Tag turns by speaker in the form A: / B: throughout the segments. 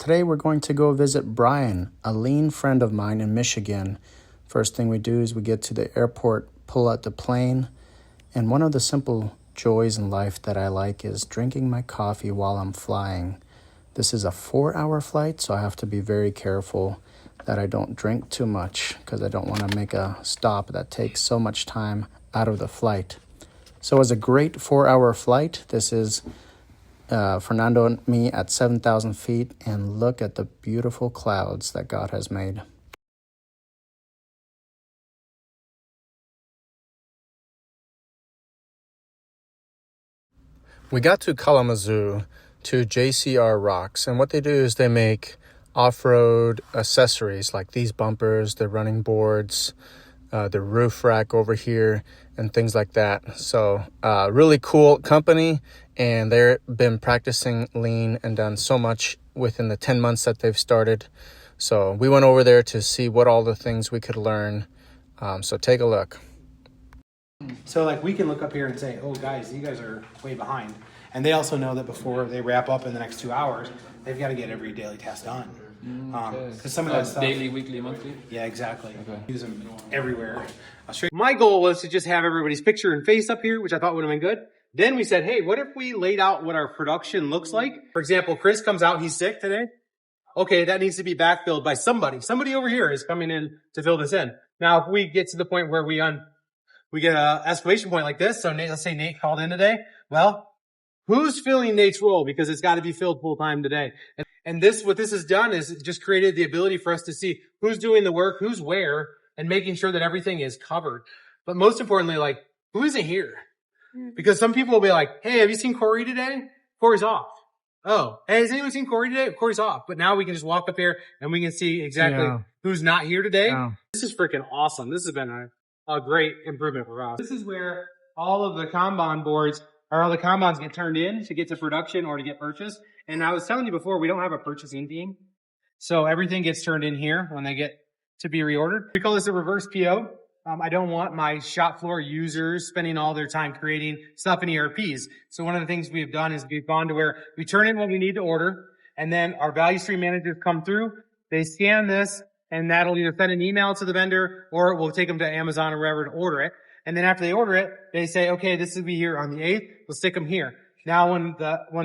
A: Today we're going to go visit Brian, a lean friend of mine in Michigan. First thing we do is we get to the airport, pull out the plane, and one of the simple joys in life that I like is drinking my coffee while I'm flying. This is a 4-hour flight, so I have to be very careful that I don't drink too much because I don't want to make a stop that takes so much time out of the flight. So it's a great 4-hour flight. This is Fernando and me at 7,000 feet, and look at the beautiful clouds that God has made. We got to Kalamazoo to JCR Rocks, and what they do is they make off-road accessories like these bumpers, the running boards, the roof rack over here, and things like that. So really cool company, and they've been practicing lean and done so much within the 10 months that they've started. So we went over there to see what all the things we could learn. So take a look.
B: So like we can look up here and say, oh guys, you guys are way behind. And they also know that before they wrap up in the next 2 hours, they've got to get every daily task done. Because some of that stuff,
C: daily, weekly, monthly?
B: Yeah, exactly.
C: Okay.
B: Use them everywhere. My goal was to just have everybody's picture and face up here, which I thought would have been good. Then we said, hey, what if we laid out what our production looks like? For example, Chris comes out, he's sick today. Okay, that needs to be backfilled by somebody. Somebody over here is coming in to fill this in. Now, if we get to the point where we get an exclamation point like this, so Nate, let's say Nate called in today. Well, who's filling Nate's role? Because it's got to be filled full time today. And what this has done is just created the ability for us to see who's doing the work, who's where, and making sure that everything is covered. But most importantly, like, who isn't here? Because some people will be like, hey, have you seen Corey today? Corey's off. Oh, hey, has anyone seen Corey today? Corey's off. But now we can just walk up here and we can see exactly who's not here today. Yeah. This is freaking awesome. This has been a great improvement for us. This is where all of the Kanban boards or all the Kanbans get turned in to get to production or to get purchased. And I was telling you before, we don't have a purchasing team. So everything gets turned in here when they get to be reordered. We call this a reverse PO. I don't want my shop floor users spending all their time creating stuff in ERPs. So one of the things we've done is we've gone to where we turn in what we need to order, and then our value stream managers come through, they scan this, and that'll either send an email to the vendor or it will take them to Amazon or wherever to order it. And then after they order it, they say, okay, this will be here on the 8th. We'll stick them here. Now, when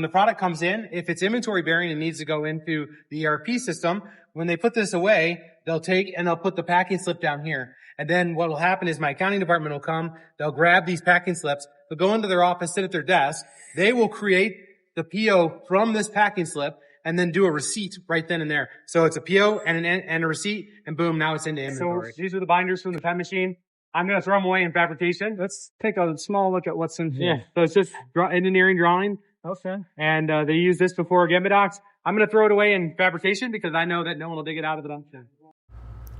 B: the product comes in, if it's inventory bearing and needs to go into the ERP system, when they put this away, they'll put the packing slip down here. And then what will happen is my accounting department will come, they'll grab these packing slips, they'll go into their office, sit at their desk, they will create the PO from this packing slip and then do a receipt right then and there. So it's a PO and a receipt, and boom, now it's into inventory. So these are the binders from the pen machine. I'm going to throw them away in fabrication.
D: Let's take a small look at what's in here.
B: Yeah, so it's just engineering drawing.
D: Okay.
B: And they use this before Gemba docs. I'm going to throw it away in fabrication because I know that no one will dig it out of the dump.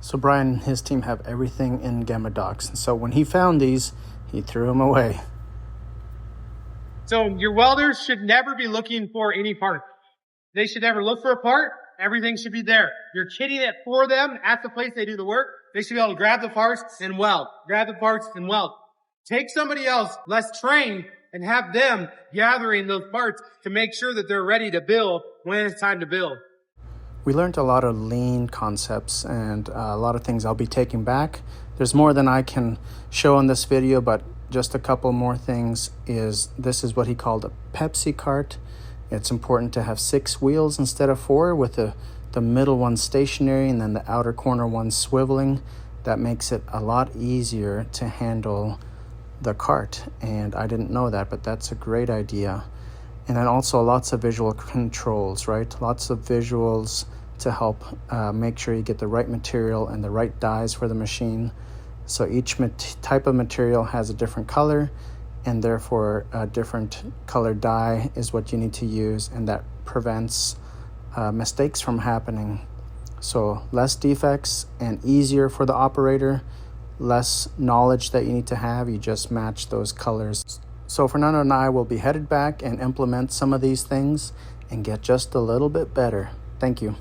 A: So Brian and his team have everything in Gamma Docs. And so when he found these, he threw them away.
B: So your welders should never be looking for any part. They should never look for a part. Everything should be there. You're kitting it for them at the place they do the work. They should be able to grab the parts and weld. Grab the parts and weld. Take somebody else less trained and have them gathering those parts to make sure that they're ready to build when it's time to build.
A: We learned a lot of lean concepts and a lot of things I'll be taking back. There's more than I can show in this video, but just a couple more things this is what he called a Pepsi cart. It's important to have 6 wheels instead of 4, with the middle one stationary and then the outer corner one swiveling. That makes it a lot easier to handle the cart, and I didn't know that, but that's a great idea. And then also lots of visual controls, right? Lots of visuals to help make sure you get the right material and the right dyes for the machine. So each type of material has a different color, and therefore a different color dye is what you need to use, and that prevents mistakes from happening. So less defects and easier for the operator, less knowledge that you need to have, you just match those colors. So Fernando and I will be headed back and implement some of these things and get just a little bit better. Thank you.